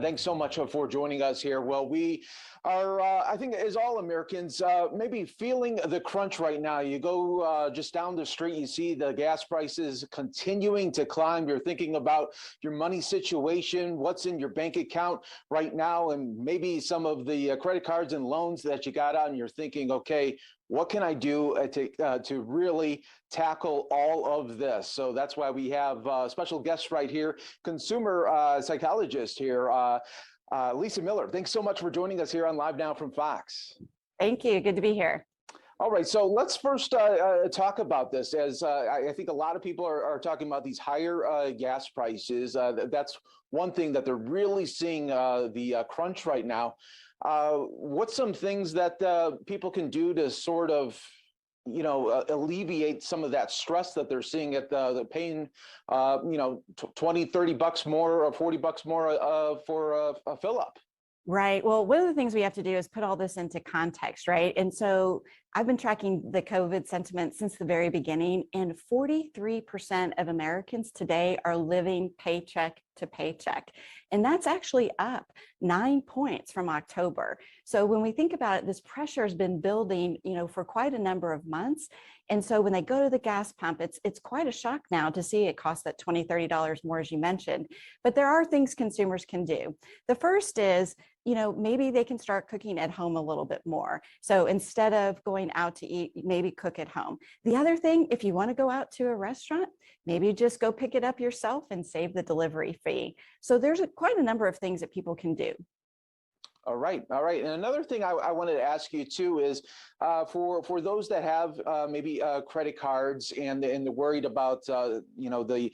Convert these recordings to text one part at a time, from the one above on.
Thanks so much for joining us here. Well, we are, I think, as all Americans, maybe feeling the crunch right now. You go just down the street, you see the gas prices continuing to climb. You're thinking about your money situation, what's in your bank account right now, and maybe some of the credit cards and loans that you got out, and you're thinking, okay, what can I do to really tackle all of this? So that's why we have special guests right here, consumer psychologist here, Lisa Miller. Thanks so much for joining us here on Live Now from Fox. Thank you. Good to be here. All right, so let's first talk about this, as I think a lot of people are talking about these higher gas prices. That's one thing that they're really seeing the crunch right now. What's some things that people can do to sort of, alleviate some of that stress that they're seeing at the paying, 20, 30 bucks more or 40 bucks more for a fill up? Right. Well, one of the things we have to do is put all this into context, right? And so I've been tracking the COVID sentiment since the very beginning, and 43% of Americans today are living paycheck to paycheck. And that's actually up 9 points from October. So when we think about it, this pressure has been building, for quite a number of months. And so when they go to the gas pump, it's quite a shock now to see it cost that $20, $30 more, as you mentioned. But there are things consumers can do. The first is, maybe they can start cooking at home a little bit more. So instead of going out to eat, maybe cook at home. The other thing, if you want to go out to a restaurant, maybe just go pick it up yourself and save the delivery fee. So there's quite a number of things that people can do. All right. And another thing I wanted to ask you too is for those that have maybe credit cards and they're worried about the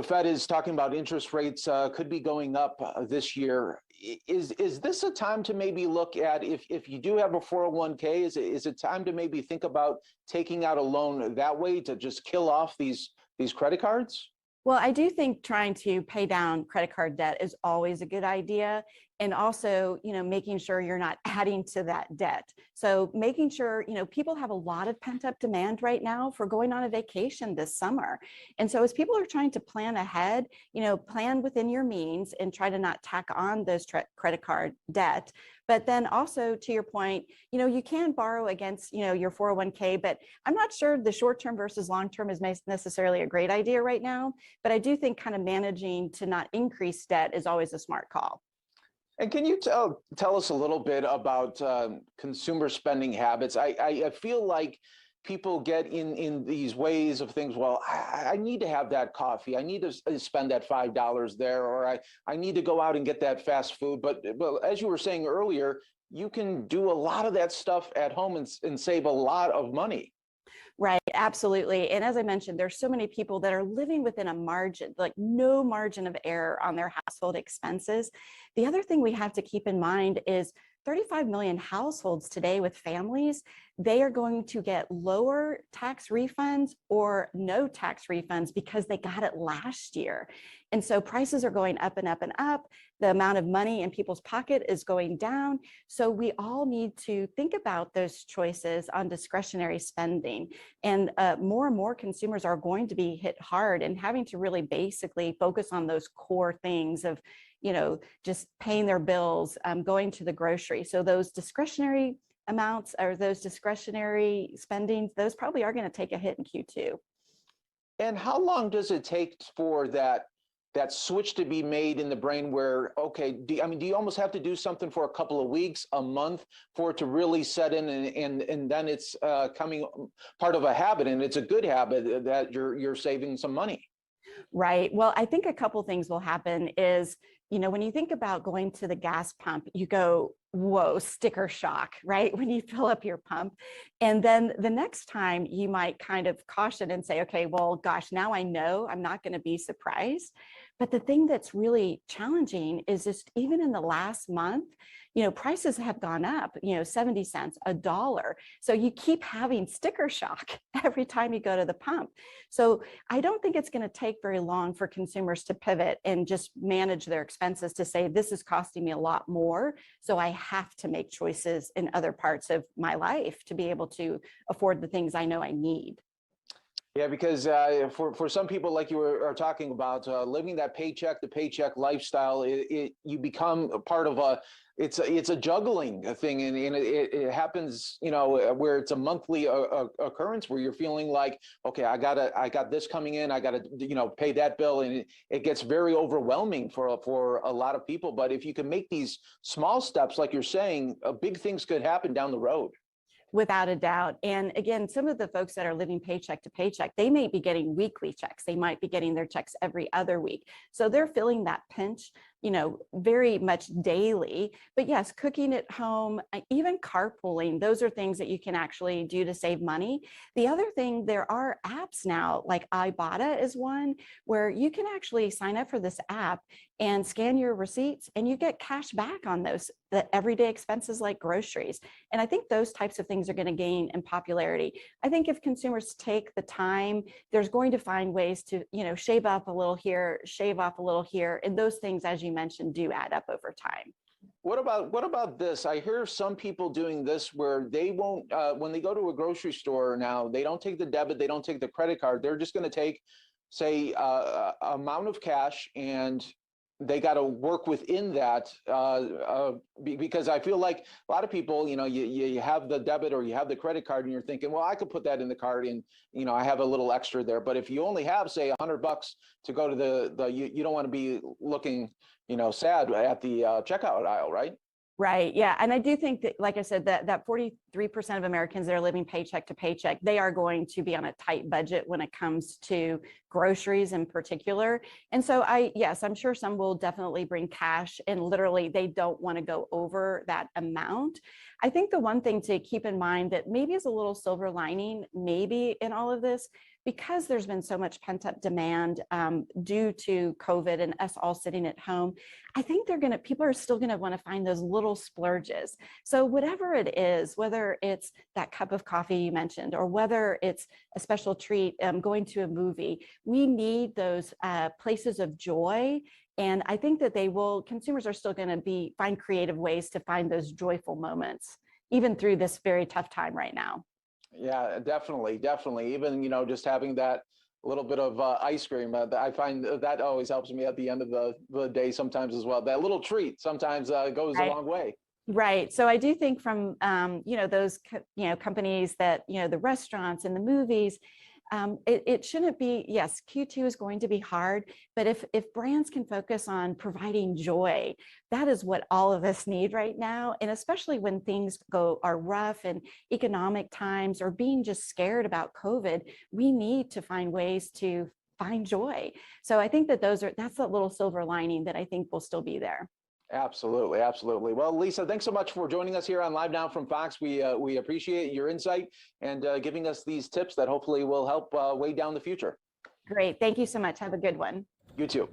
Fed is talking about interest rates could be going up this year. Is this a time to maybe look at if you do have a 401k? Is it time to maybe think about taking out a loan that way to just kill off these credit cards? Well, I do think trying to pay down credit card debt is always a good idea. And also, making sure you're not adding to that debt. So making sure, people have a lot of pent up demand right now for going on a vacation this summer. And so as people are trying to plan ahead, plan within your means and try to not tack on those credit card debt. But then also, to your point, you can borrow against, your 401k, but I'm not sure the short term versus long term is necessarily a great idea right now. But I do think kind of managing to not increase debt is always a smart call. And can you tell us a little bit about consumer spending habits? I feel like people get in these ways of things. Well, I need to have that coffee. I need to spend that $5 there, or I need to go out and get that fast food. But as you were saying earlier, you can do a lot of that stuff at home and save a lot of money. Right, absolutely. And as I mentioned, there's so many people that are living within a margin, like no margin of error on their household expenses. The other thing we have to keep in mind is 35 million households today with families, they are going to get lower tax refunds or no tax refunds because they got it last year. And so prices are going up and up and up. The amount of money in people's pocket is going down. So we all need to think about those choices on discretionary spending. And more and more consumers are going to be hit hard and having to really basically focus on those core things of, just paying their bills, going to the grocery. So those discretionary amounts or those discretionary spendings, those probably are going to take a hit in Q2. And how long does it take for that switch to be made in the brain where, okay, do you almost have to do something for a couple of weeks, a month for it to really set in and then it's coming part of a habit, and it's a good habit that you're saving some money? Right. Well, I think a couple things will happen is, when you think about going to the gas pump, you go, whoa, sticker shock, right? When you fill up your pump. And then the next time you might kind of caution and say, okay, well, gosh, now I know I'm not going to be surprised. But the thing that's really challenging is just even in the last month, prices have gone up, 70 cents, $1. So you keep having sticker shock every time you go to the pump. So I don't think it's going to take very long for consumers to pivot and just manage their expenses to say, this is costing me a lot more. So I have to make choices in other parts of my life to be able to afford the things I know I need. Yeah, because for some people, like you are talking about, living that paycheck to paycheck lifestyle, you become a part of it's a juggling thing, and it happens, where it's a monthly occurrence where you're feeling like, okay, I got this coming in, I gotta, pay that bill, and it gets very overwhelming for a lot of people. But if you can make these small steps, like you're saying, big things could happen down the road. Without a doubt. And again, some of the folks that are living paycheck to paycheck, they may be getting weekly checks. They might be getting their checks every other week. So they're feeling that pinch, very much daily. But yes, cooking at home, even carpooling, those are things that you can actually do to save money. The other thing, there are apps now, like Ibotta is one, where you can actually sign up for this app and scan your receipts and you get cash back on those, the everyday expenses like groceries. And I think those types of things are going to gain in popularity. I think if consumers take the time, there's going to find ways to, shave up a little here, shave off a little here. And those things, as you mentioned, do add up over time. What about this? I hear some people doing this where they won't, when they go to a grocery store now, they don't take the debit, they don't take the credit card. They're just going to take, say, amount of cash, and they got to work within that, because I feel like a lot of people, you have the debit or you have the credit card and you're thinking, well, I could put that in the card and, I have a little extra there. But if you only have, say, $100 to go to you don't want to be looking, sad at the checkout aisle, right? Right. Yeah. And I do think that, like I said, that 43% of Americans that are living paycheck to paycheck, they are going to be on a tight budget when it comes to groceries in particular. And so yes, I'm sure some will definitely bring cash, and literally they don't want to go over that amount. I think the one thing to keep in mind that maybe is a little silver lining, maybe in all of this, because there's been so much pent up demand due to COVID and us all sitting at home, I think people are still gonna wanna find those little splurges. So whatever it is, whether it's that cup of coffee you mentioned, or whether it's a special treat, going to a movie, we need those places of joy. And I think that consumers are still gonna find creative ways to find those joyful moments, even through this very tough time right now. Yeah, definitely. Even, just having that little bit of ice cream, I find that always helps me at the end of the day sometimes as well. That little treat sometimes goes a Right. long way. Right. So I do think from, those, companies that, the restaurants and the movies, it shouldn't be, yes, Q2 is going to be hard, but if brands can focus on providing joy, that is what all of us need right now. And especially when things are rough and economic times, or being just scared about COVID, we need to find ways to find joy. So I think that that's a little silver lining that I think will still be there. Absolutely, absolutely. Well, Lisa, thanks so much for joining us here on Live Now from Fox. We appreciate your insight and giving us these tips that hopefully will help way down the future. Great. Thank you so much. Have a good one. You too.